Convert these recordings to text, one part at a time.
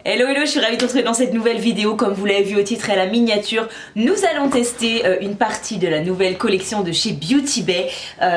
Hello hello, je suis ravie de te retrouver dans cette nouvelle vidéo. Comme vous l'avez vu au titre et à la miniature, nous allons tester une partie de la nouvelle collection de chez Beauty Bay.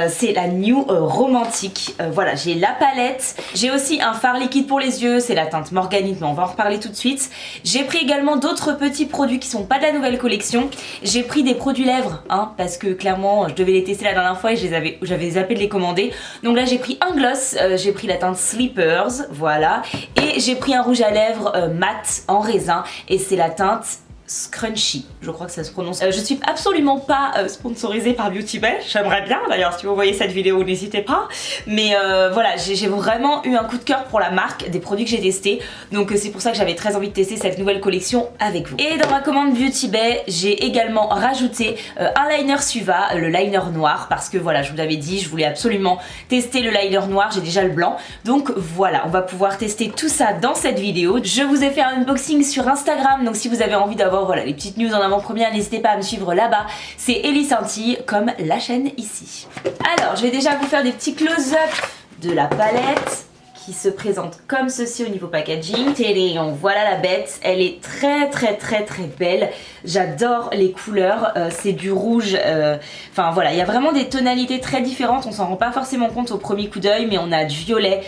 C'est la New Romantique. Voilà, j'ai la palette, j'ai aussi un fard liquide pour les yeux, c'est la teinte Morganite, mais on va en reparler tout de suite. J'ai pris également d'autres petits produits qui sont pas de la nouvelle collection. J'ai pris des produits lèvres, hein, parce que clairement je devais les tester la dernière fois et j'avais zappé de les commander. Donc là j'ai pris un gloss, j'ai pris la teinte Sleepers, voilà, et j'ai pris un rouge à lèvres mat en raisin et c'est la teinte Scrunchy, je crois que ça se prononce. Je suis absolument pas sponsorisée par Beauty Bay, j'aimerais bien d'ailleurs, si vous voyez cette vidéo n'hésitez pas, mais voilà, j'ai vraiment eu un coup de cœur pour la marque, des produits que j'ai testés, donc c'est pour ça que j'avais très envie de tester cette nouvelle collection avec vous. Et dans ma commande Beauty Bay, j'ai également rajouté un liner Suva, le liner noir, parce que voilà, je vous l'avais dit, je voulais absolument tester le liner noir, j'ai déjà le blanc, donc voilà, on va pouvoir tester tout ça dans cette vidéo. Je vous ai fait un unboxing sur Instagram, donc si vous avez envie d'avoir voilà, les petites news en avant-première, n'hésitez pas à me suivre là-bas, c'est Ellie Scintille, comme la chaîne ici. Alors, je vais déjà vous faire des petits close-up de la palette qui se présente comme ceci au niveau packaging. Téléon, voilà la bête, elle est très belle, j'adore les couleurs, c'est du rouge, enfin voilà, il y a vraiment des tonalités très différentes, on s'en rend pas forcément compte au premier coup d'œil, mais on a du violet,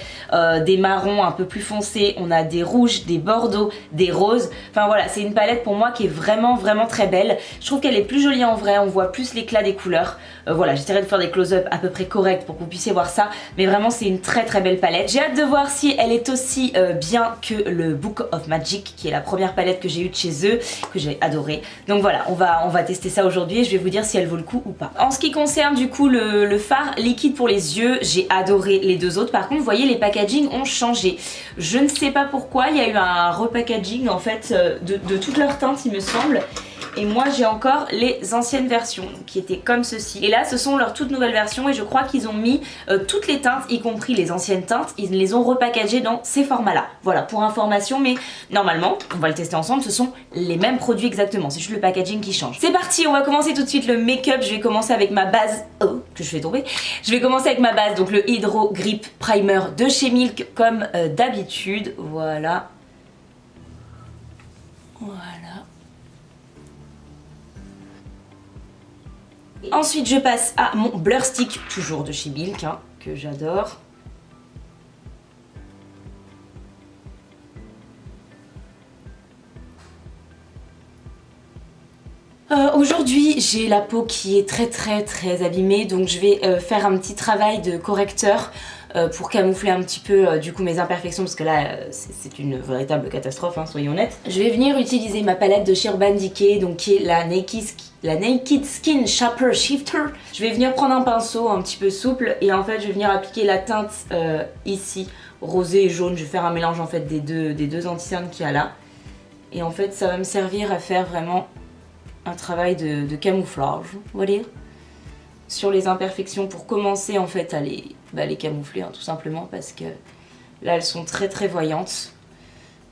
des marrons un peu plus foncés, on a des rouges, des bordeaux, des roses, enfin voilà, c'est une palette pour moi qui est vraiment très belle. Je trouve qu'elle est plus jolie en vrai, on voit plus l'éclat des couleurs, voilà, j'essaierai de faire des close-up à peu près corrects pour que vous puissiez voir ça, mais vraiment c'est une très belle palette. J'ai hâte de voir si elle est aussi bien que le Book of Magic, qui est la première palette que j'ai eue de chez eux, que j'ai adoré. Donc voilà, on va tester ça aujourd'hui et je vais vous dire si elle vaut le coup ou pas. En ce qui concerne du coup le fard liquide pour les yeux, j'ai adoré les deux autres. Par contre, vous voyez, les packaging ont changé. Je ne sais pas pourquoi, il y a eu un repackaging en fait de toutes leurs teintes, il me semble. Et moi j'ai encore les anciennes versions qui étaient comme ceci. Et là ce sont leurs toutes nouvelles versions et je crois qu'ils ont mis toutes les teintes, y compris les anciennes teintes, ils les ont repackagées dans ces formats là. Voilà, pour information, mais normalement, on va le tester ensemble, ce sont les mêmes produits exactement, c'est juste le packaging qui change. C'est parti, on va commencer tout de suite le make-up. Je vais commencer avec ma base, oh, que je fais tomber. Je vais commencer avec ma base, donc le Hydro Grip Primer de chez Milk comme d'habitude, voilà. Voilà. Ensuite je passe à mon Blur Stick, toujours de chez Milk, hein, que j'adore. Aujourd'hui j'ai la peau qui est très abîmée, donc je vais faire un petit travail de correcteur pour camoufler un petit peu du coup mes imperfections, parce que là c'est une véritable catastrophe, hein, soyons honnêtes. Je vais venir utiliser ma palette de chez Urban Decay, donc qui est la Naked Skin Shaper Shifter. Je vais venir prendre un pinceau un petit peu souple et en fait je vais venir appliquer la teinte ici, rosé et jaune. Je vais faire un mélange en fait des deux anti-cernes qu'il y a là. Et en fait ça va me servir à faire vraiment un travail de camouflage, on va dire, sur les imperfections pour commencer en fait à les camoufler, hein, tout simplement, parce que là elles sont très voyantes.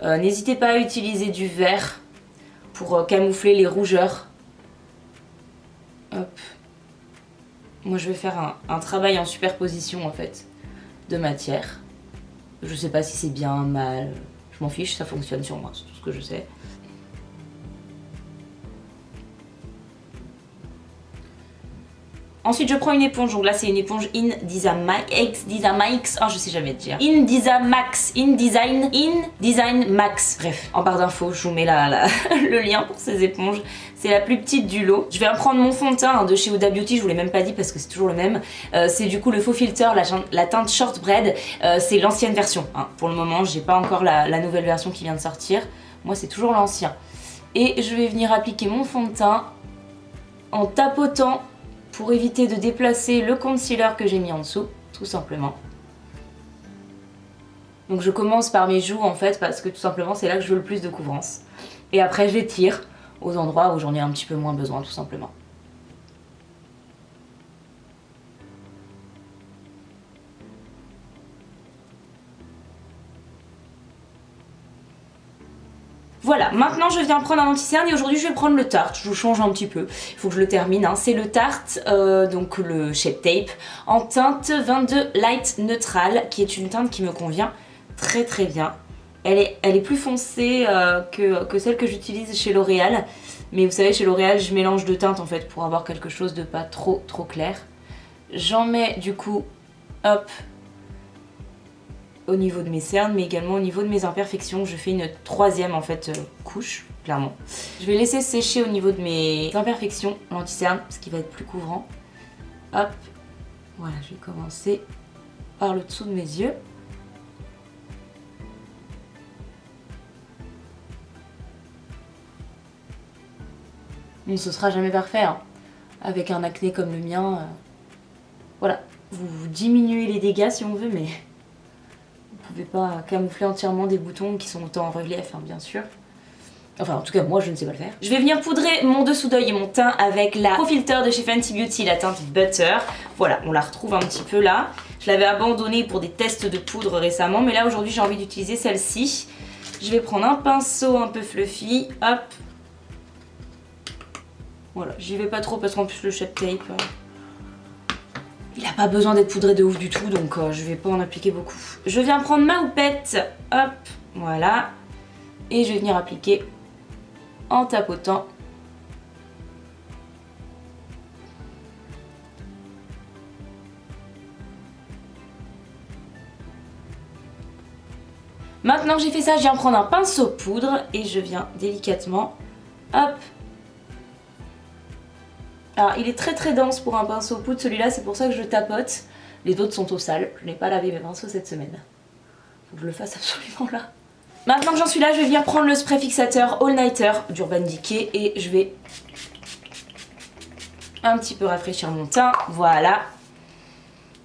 N'hésitez pas à utiliser du vert pour camoufler les rougeurs. Hop. Moi je vais faire un travail en superposition en fait de matière. Je sais pas si c'est bien, mal, je m'en fiche, ça fonctionne sur moi, c'est tout ce que je sais. Ensuite je prends une éponge, donc là c'est une éponge Indizamax, oh je sais jamais dire, InDesign Max, bref, en barre d'infos je vous mets le lien pour ces éponges, c'est la plus petite du lot. Je vais en prendre mon fond de teint de chez Huda Beauty, je vous l'ai même pas dit parce que c'est toujours le même, c'est du coup le Faux Filter, la teinte Shortbread, c'est l'ancienne version, hein. Pour le moment j'ai pas encore la nouvelle version qui vient de sortir, moi c'est toujours l'ancien. Et je vais venir appliquer mon fond de teint en tapotant pour éviter de déplacer le concealer que j'ai mis en dessous, tout simplement. Donc je commence par mes joues en fait, parce que tout simplement c'est là que je veux le plus de couvrance. Et après j'étire aux endroits où j'en ai un petit peu moins besoin, tout simplement. Voilà, maintenant je viens prendre un anti-cerne et aujourd'hui je vais prendre le Tarte, je vous change un petit peu, il faut que je le termine, hein. C'est le Tarte, donc le Shape Tape, en teinte 22 Light Neutral, qui est une teinte qui me convient très bien. Elle est plus foncée que celle que j'utilise chez L'Oréal. Mais vous savez, chez L'Oréal, je mélange de teintes en fait pour avoir quelque chose de pas trop clair. J'en mets du coup, hop, au niveau de mes cernes, mais également au niveau de mes imperfections. Je fais une troisième en fait couche, clairement. Je vais laisser sécher au niveau de mes imperfections l'anti-cerne, ce qui va être plus couvrant. Hop, voilà, je vais commencer par le dessous de mes yeux. Mais ce sera jamais parfait, hein. Avec un acné comme le mien, voilà, vous diminuez les dégâts si on veut, mais vous pouvez pas camoufler entièrement des boutons qui sont autant en relief, hein, bien sûr. Enfin, en tout cas, moi, je ne sais pas le faire. Je vais venir poudrer mon dessous d'œil et mon teint avec la Pro Filter de chez Fenty Beauty, la teinte Butter. Voilà, on la retrouve un petit peu là. Je l'avais abandonnée pour des tests de poudre récemment, mais là, aujourd'hui, j'ai envie d'utiliser celle-ci. Je vais prendre un pinceau un peu fluffy, hop. Voilà, j'y vais pas trop parce qu'en plus, le Shape Tape, il a pas besoin d'être poudré de ouf du tout, donc je vais pas en appliquer beaucoup. Je viens prendre ma houppette, hop, voilà. Et je vais venir appliquer en tapotant. Maintenant que j'ai fait ça, je viens prendre un pinceau poudre et je viens délicatement, hop. Alors il est très dense pour un pinceau poudre, celui-là, c'est pour ça que je tapote. Les autres sont au sale, je n'ai pas lavé mes pinceaux cette semaine. Faut que je le fasse absolument là. Maintenant que j'en suis là, je vais venir prendre le spray fixateur All Nighter d'Urban Decay et je vais un petit peu rafraîchir mon teint, voilà,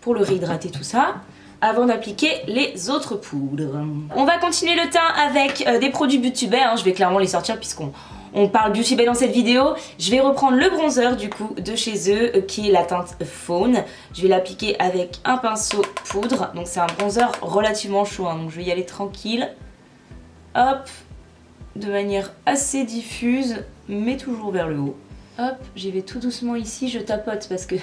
pour le réhydrater tout ça, avant d'appliquer les autres poudres. On va continuer le teint avec des produits Beauty Bay, hein. Je vais clairement les sortir puisqu'on parle Beauty Bay dans cette vidéo. Je vais reprendre le bronzer du coup de chez eux qui est la teinte Faune. Je vais l'appliquer avec un pinceau poudre, donc c'est un bronzer relativement chaud, hein, donc je vais y aller tranquille. Hop, de manière assez diffuse, mais toujours vers le haut. Hop, j'y vais tout doucement ici, je tapote parce que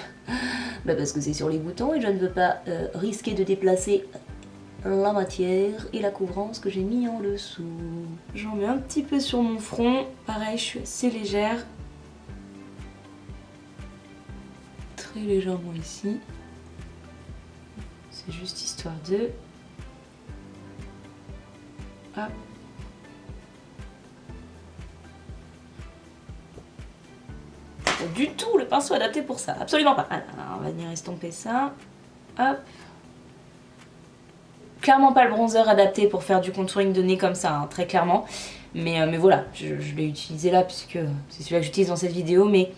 c'est sur les boutons et je ne veux pas risquer de déplacer la matière et la couvrance que j'ai mis en dessous. J'en mets un petit peu sur mon front, pareil, je suis assez légère. Très légèrement ici. C'est juste histoire de... Hop. Du tout le pinceau adapté pour ça, absolument pas. Alors, on va venir estomper ça, hop. Clairement pas le bronzer adapté pour faire du contouring de nez comme ça, hein, très clairement. Mais voilà, je l'ai utilisé là puisque c'est celui-là que j'utilise dans cette vidéo, mais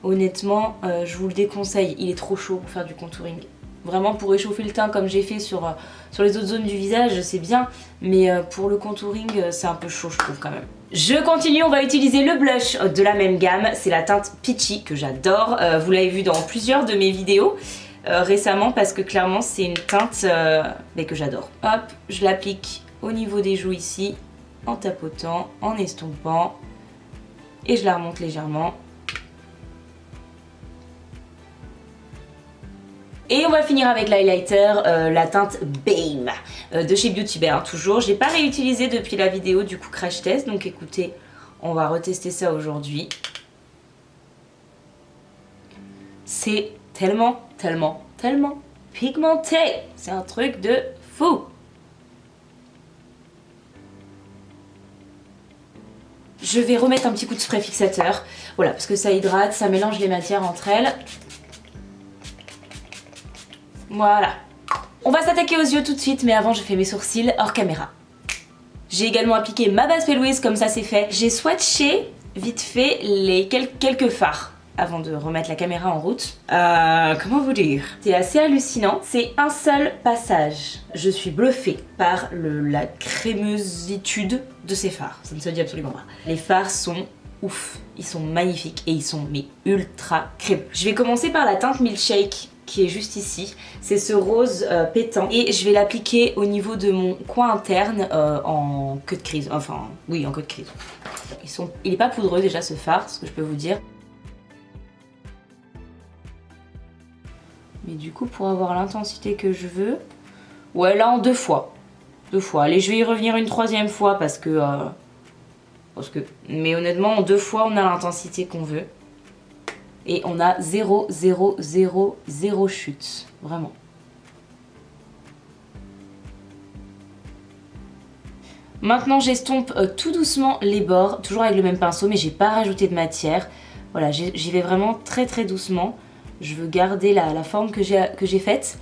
honnêtement, je vous le déconseille, il est trop chaud pour faire du contouring. Vraiment pour réchauffer le teint comme j'ai fait sur les autres zones du visage, c'est bien, mais pour le contouring, c'est un peu chaud je trouve quand même. Je continue, on va utiliser le blush de la même gamme, c'est la teinte Peachy que j'adore. Vous l'avez vu dans plusieurs de mes vidéos récemment parce que clairement c'est une teinte que j'adore. Hop, je l'applique au niveau des joues ici, en tapotant, en estompant, et je la remonte légèrement. Et on va finir avec l'highlighter, la teinte BAME de chez Beauty Bay, hein, toujours. Je l'ai pas réutilisé depuis la vidéo du coup crash test, donc écoutez, on va retester ça aujourd'hui. C'est tellement pigmenté, c'est un truc de fou. Je vais remettre un petit coup de spray fixateur, voilà, parce que ça hydrate, ça mélange les matières entre elles. Voilà. On va s'attaquer aux yeux tout de suite, mais avant je fais mes sourcils hors caméra. J'ai également appliqué ma base P. Louise, comme ça c'est fait. J'ai swatché vite fait les quelques fards avant de remettre la caméra en route. Comment vous dire? C'est assez hallucinant. C'est un seul passage. Je suis bluffée par la crémositude de ces fards. Ça ne se dit absolument pas. Les fards sont ouf. Ils sont magnifiques et ils sont mais ultra crémeux. Je vais commencer par la teinte Milkshake qui est juste ici. C'est ce rose pétant et je vais l'appliquer au niveau de mon coin interne en queue de crise. Enfin, oui, en queue de crise. Il est pas poudreux déjà ce fard, ce que je peux vous dire. Mais du coup, pour avoir l'intensité que je veux, ouais, là en 2 fois. 2 fois. Allez, je vais y revenir une 3e fois parce que... Mais honnêtement, en 2 fois, on a l'intensité qu'on veut. Et on a 0, 0, 0, 0 chute. Vraiment. Maintenant, j'estompe tout doucement les bords, toujours avec le même pinceau, mais j'ai pas rajouté de matière. Voilà, j'y vais vraiment très très doucement. Je veux garder la forme que j'ai faite.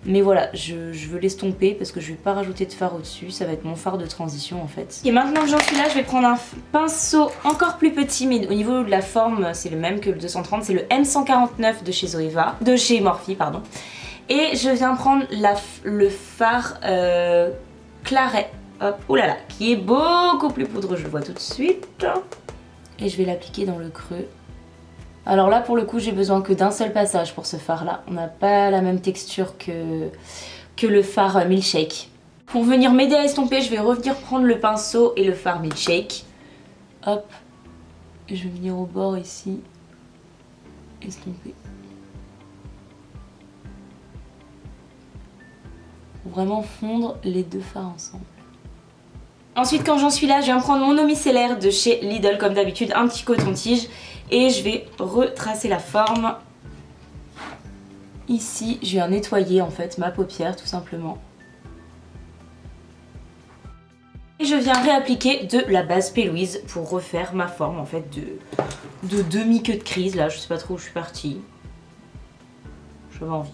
Mais voilà, je veux l'estomper parce que je vais pas rajouter de fard au-dessus. Ça va être mon fard de transition en fait. Et maintenant que j'en suis là, je vais prendre un pinceau encore plus petit, mais au niveau de la forme, c'est le même que le 230. C'est le M149 de chez Zoeva, de chez Morphe, pardon. Et je viens prendre le fard Claret. Hop, oulala, qui est beaucoup plus poudreux, je le vois tout de suite. Et je vais l'appliquer dans le creux. Alors là, pour le coup, j'ai besoin que d'un seul passage pour ce fard-là. On n'a pas la même texture que le fard Milkshake. Pour venir m'aider à estomper, je vais revenir prendre le pinceau et le fard Milkshake. Hop, et je vais venir au bord ici, estomper. Pour vraiment fondre les 2 fards ensemble. Ensuite, quand j'en suis là, je viens prendre mon eau micellaire de chez Lidl, comme d'habitude, un petit coton-tige. Et je vais retracer la forme. Ici, je viens nettoyer en fait ma paupière, tout simplement. Et je viens réappliquer de la base P. Louise pour refaire ma forme en fait de demi-queue de crise. Là, je sais pas trop où je suis partie. J'avais envie.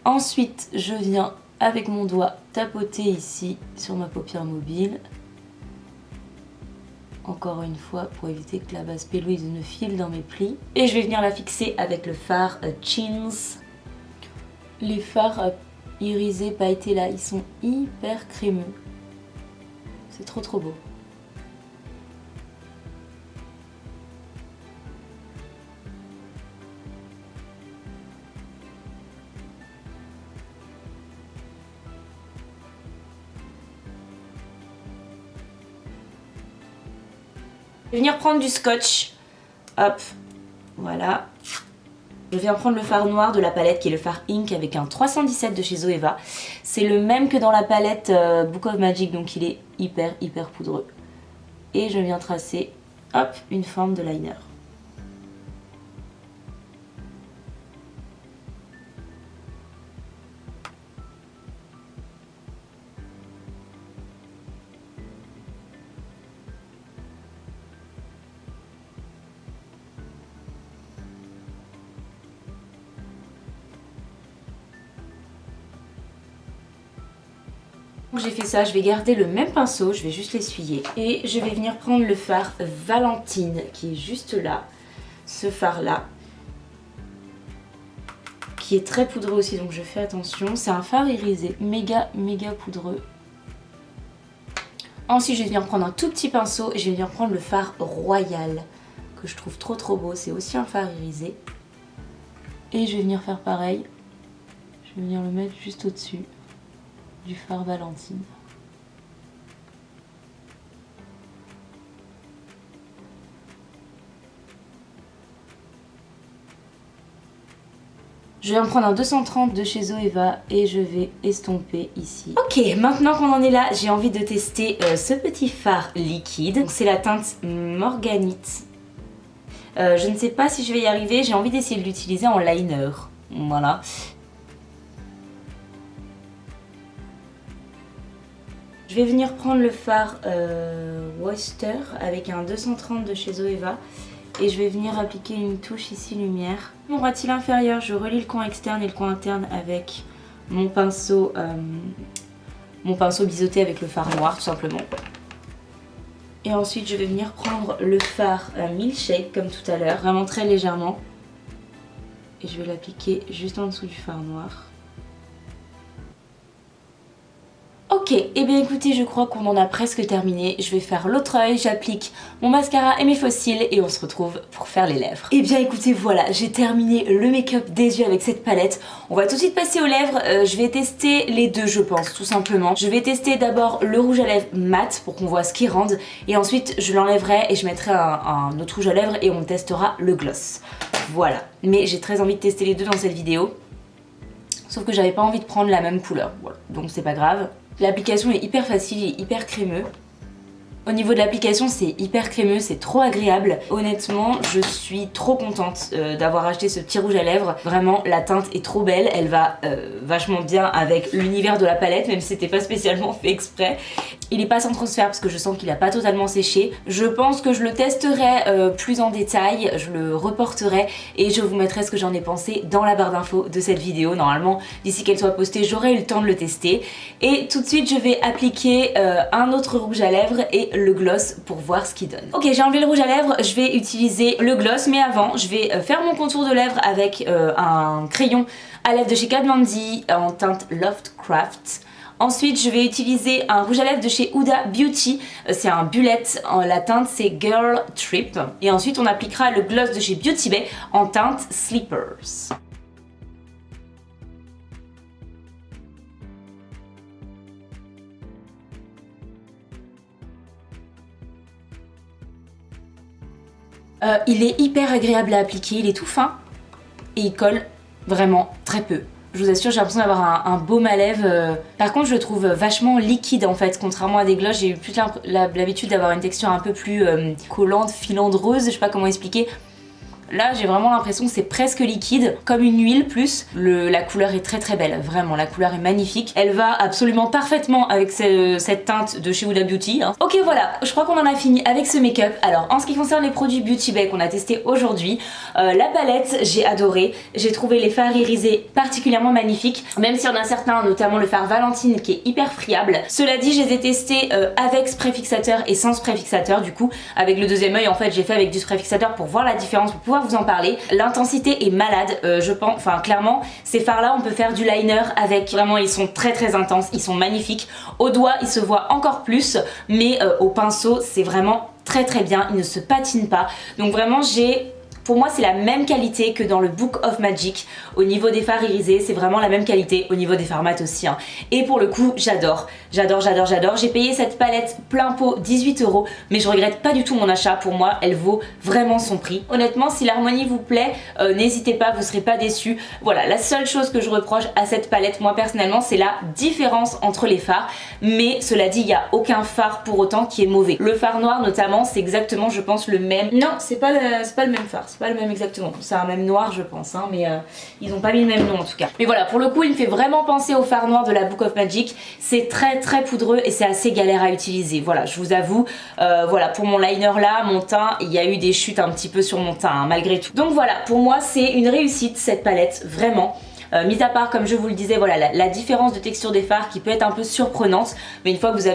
Ensuite, je viens avec mon doigt tapoter ici sur ma paupière mobile. Encore une fois, pour éviter que la base P. Louise ne file dans mes plis. Et je vais venir la fixer avec le fard Chins. Les fards irisés pailletés là, ils sont hyper crémeux. C'est trop trop beau. Je vais venir prendre du scotch. Hop, voilà. Je viens prendre le fard noir de la palette qui est le fard Ink avec un 317 de chez Zoeva. C'est le même que dans la palette Book of Magic, donc il est hyper poudreux. Et je viens tracer, hop, une forme de liner. J'ai fait ça, je vais garder le même pinceau, je vais juste l'essuyer. Et je vais venir prendre le fard Valentine qui est juste là, ce fard là, qui est très poudreux aussi, donc je fais attention. C'est un fard irisé, méga poudreux. Ensuite, je vais venir prendre un tout petit pinceau et je vais venir prendre le fard Royal, que je trouve trop beau, c'est aussi un fard irisé. Et je vais venir faire pareil, je vais venir le mettre juste au-dessus du fard Valentine. Je vais en prendre un 230 de chez Zoeva et je vais estomper ici. Ok, maintenant qu'on en est là, j'ai envie de tester ce petit fard liquide. C'est la teinte Morganite. Je ne sais pas si je vais y arriver, j'ai envie d'essayer de l'utiliser en liner. Voilà. Je vais venir prendre le fard Worcester avec un 230 de chez Zoeva et je vais venir appliquer une touche ici lumière. Mon ras de cils inférieur, je relie le coin externe et le coin interne avec mon pinceau biseauté avec le fard noir tout simplement. Et ensuite je vais venir prendre le fard Milkshake comme tout à l'heure, vraiment très légèrement. Et je vais l'appliquer juste en dessous du fard noir. Ok, Ok, et bien écoutez, je crois qu'on en a presque terminé. Je vais faire l'autre œil, j'applique mon mascara et mes faux cils et on se retrouve pour faire les lèvres. Et bien écoutez, voilà, j'ai terminé le make-up des yeux avec cette palette. On va tout de suite passer aux lèvres. Je vais tester les deux, je pense, tout simplement. Je vais tester d'abord le rouge à lèvres mat pour qu'on voit ce qu'il rend et ensuite je l'enlèverai et je mettrai un autre rouge à lèvres et on testera le gloss. Voilà, mais j'ai très envie de tester les deux dans cette vidéo. Sauf que j'avais pas envie de prendre la même couleur, voilà. Donc c'est pas grave. L'application est hyper facile et hyper crémeux. Au niveau de l'application, c'est hyper crémeux, c'est trop agréable. Honnêtement, je suis trop contente d'avoir acheté ce petit rouge à lèvres. Vraiment, la teinte est trop belle, elle va vachement bien avec l'univers de la palette, même si c'était pas spécialement fait exprès. Il est pas sans transfert parce que je sens qu'il a pas totalement séché. Je pense que je le testerai plus en détail, je le reporterai et je vous mettrai ce que j'en ai pensé dans la barre d'infos de cette vidéo. Normalement, d'ici qu'elle soit postée, j'aurai eu le temps de le tester. Et tout de suite, je vais appliquer un autre rouge à lèvres et le gloss pour voir ce qu'il donne. Ok, j'ai enlevé le rouge à lèvres, je vais utiliser le gloss, mais avant, je vais faire mon contour de lèvres avec un crayon à lèvres de chez Kat Von D en teinte Loftcraft. Ensuite, je vais utiliser un rouge à lèvres de chez Huda Beauty, c'est un bullet, la teinte c'est Girl Trip. Et ensuite, on appliquera le gloss de chez Beauty Bay en teinte Sleepers. Il est hyper agréable à appliquer, il est tout fin et il colle vraiment très peu. Je vous assure, j'ai l'impression d'avoir un baume à lèvres. Par contre, je le trouve vachement liquide en fait, contrairement à des glosses. J'ai eu plus l'habitude d'avoir une texture un peu plus collante, filandreuse, je sais pas comment expliquer. Là, j'ai vraiment l'impression que c'est presque liquide, comme une huile plus. La couleur est très très belle, vraiment, la couleur est magnifique. Elle va absolument parfaitement avec cette teinte de chez Huda Beauty. Hein. Ok, voilà, je crois qu'on en a fini avec ce make-up. Alors, en ce qui concerne les produits Beauty Bay qu'on a testé aujourd'hui, la palette, j'ai adoré. J'ai trouvé les fards irisés particulièrement magnifiques, même s'il y en a certains, notamment le fard Valentine qui est hyper friable. Cela dit, je les ai testés avec spray fixateur et sans spray fixateur. Du coup, avec le deuxième œil, en fait, j'ai fait avec du spray fixateur pour voir la différence, pour pouvoir vous en parler. L'intensité est malade, je pense, enfin clairement ces fards là on peut faire du liner avec, vraiment ils sont très très intenses, ils sont magnifiques, au doigt ils se voient encore plus, mais au pinceau c'est vraiment très très bien, ils ne se patinent pas, donc vraiment pour moi c'est la même qualité que dans le Book of Magic. Au niveau des fards irisés, c'est vraiment la même qualité, au niveau des fards mat aussi. Hein. Et pour le coup, j'adore. J'adore, j'adore, j'adore. J'ai payé cette palette plein pot 18 €, mais je regrette pas du tout mon achat. Pour moi, elle vaut vraiment son prix. Honnêtement, si l'harmonie vous plaît, n'hésitez pas, vous serez pas déçus. Voilà, la seule chose que je reproche à cette palette, moi personnellement, c'est la différence entre les fards. Mais cela dit, il n'y a aucun fard pour autant qui est mauvais. Le fard noir notamment, c'est exactement, je pense, le même. Non, c'est pas le même fard. C'est pas le même exactement, c'est un même noir je pense, hein, mais ils ont pas mis le même nom en tout cas. Mais voilà, pour le coup il me fait vraiment penser au fard noir de la Book of Magic, c'est très très poudreux et c'est assez galère à utiliser, voilà je vous avoue, voilà pour mon liner là, mon teint, il y a eu des chutes un petit peu sur mon teint hein, malgré tout. Donc voilà, pour moi c'est une réussite cette palette, vraiment. Mis à part, comme je vous le disais, voilà la différence de texture des fards qui peut être un peu surprenante, mais une fois que vous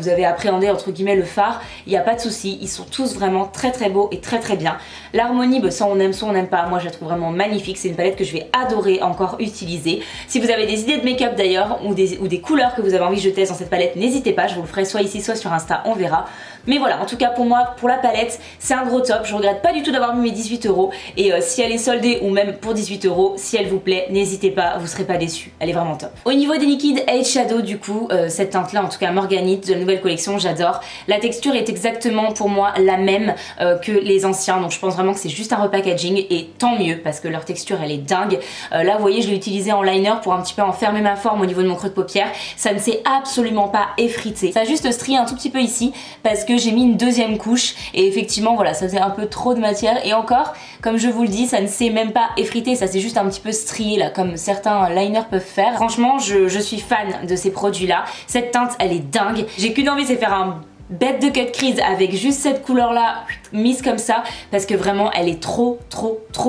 avez appréhendé entre guillemets le fard, il n'y a pas de souci, ils sont tous vraiment très très beaux et très très bien. L'harmonie, bah, soit on aime pas, moi je la trouve vraiment magnifique, c'est une palette que je vais adorer encore utiliser. Si vous avez des idées de make-up d'ailleurs ou des couleurs que vous avez envie que je teste dans cette palette, n'hésitez pas, je vous le ferai soit ici soit sur Insta, on verra. Mais voilà, en tout cas pour moi, pour la palette, c'est un gros top, je regrette pas du tout d'avoir mis mes 18 € et si elle est soldée ou même pour 18 €, si elle vous plaît, n'hésitez pas, vous serez pas déçus, elle est vraiment top. Au niveau des liquides eyeshadow du coup, cette teinte là en tout cas Morganite de la nouvelle collection, j'adore. La texture est exactement pour moi la même que les anciens, donc je pense vraiment que c'est juste un repackaging et tant mieux parce que leur texture elle est dingue. Là vous voyez je l'ai utilisé en liner pour un petit peu enfermer ma forme au niveau de mon creux de paupière, ça ne s'est absolument pas effrité. Ça a juste strié un tout petit peu ici parce que j'ai mis une deuxième couche et effectivement voilà ça faisait un peu trop de matière et encore comme je vous le dis ça ne s'est même pas effrité, ça s'est juste un petit peu strié là comme certains liners peuvent faire. Franchement je suis fan de ces produits là, cette teinte elle est dingue, j'ai qu'une envie c'est faire un bête de cut crease avec juste cette couleur là mise comme ça parce que vraiment elle est trop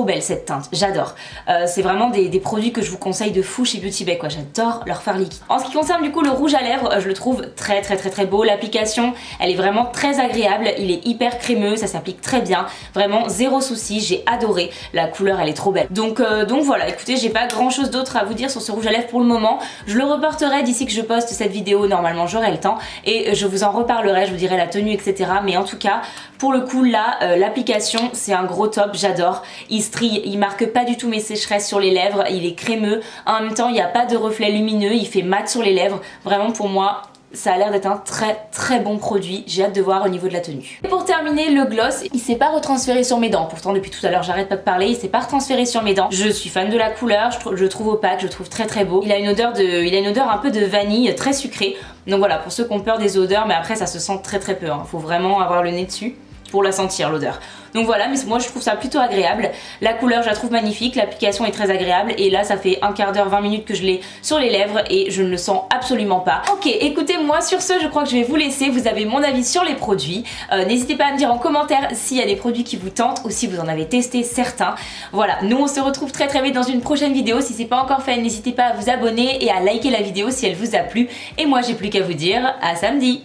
belle cette teinte, j'adore. C'est vraiment des produits que je vous conseille de fou chez Beauty Bay quoi, j'adore leur fard liquide. En ce qui concerne du coup le rouge à lèvres, je le trouve très beau, l'application elle est vraiment très agréable, il est hyper crémeux, ça s'applique très bien, vraiment zéro souci, j'ai adoré, la couleur elle est trop belle. Donc voilà, écoutez, j'ai pas grand chose d'autre à vous dire sur ce rouge à lèvres pour le moment, je le reporterai d'ici que je poste cette vidéo, normalement j'aurai le temps et je vous en reparlerai, je vous dirai la tenue etc. Mais en tout cas, pour le coup là, l'application c'est un gros top, j'adore, il strie, il marque pas du tout mes sécheresses sur les lèvres, il est crémeux, en même temps il n'y a pas de reflet lumineux, il fait mat sur les lèvres, vraiment pour moi ça a l'air d'être un très bon produit, j'ai hâte de voir au niveau de la tenue. Et pour terminer, le gloss, il s'est pas retransféré sur mes dents, pourtant depuis tout à l'heure j'arrête pas de parler, il s'est pas retransféré sur mes dents. Je suis fan de la couleur, je le trouve opaque, je le trouve très beau. Il a une odeur un peu de vanille, très sucrée, donc voilà, pour ceux qui ont peur des odeurs, mais après ça se sent très peu, hein. Faut vraiment avoir le nez dessus pour la sentir l'odeur. Donc voilà, mais moi je trouve ça plutôt agréable. La couleur je la trouve magnifique, l'application est très agréable et là ça fait un quart d'heure, 20 minutes que je l'ai sur les lèvres et je ne le sens absolument pas. Ok, écoutez, moi sur ce je crois que je vais vous laisser, vous avez mon avis sur les produits. N'hésitez pas à me dire en commentaire s'il y a des produits qui vous tentent ou si vous en avez testé certains. Voilà, nous on se retrouve très vite dans une prochaine vidéo. Si c'est pas encore fait, n'hésitez pas à vous abonner et à liker la vidéo si elle vous a plu. Et moi j'ai plus qu'à vous dire à samedi.